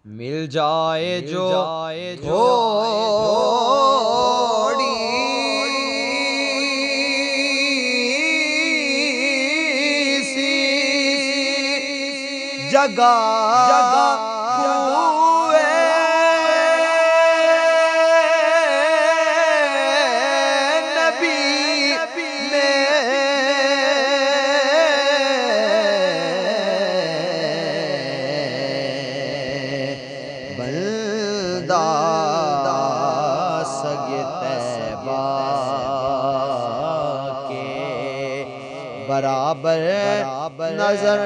مل جائے جو تھوڑی سی جگہ سگ طیبہ کے برابر نظر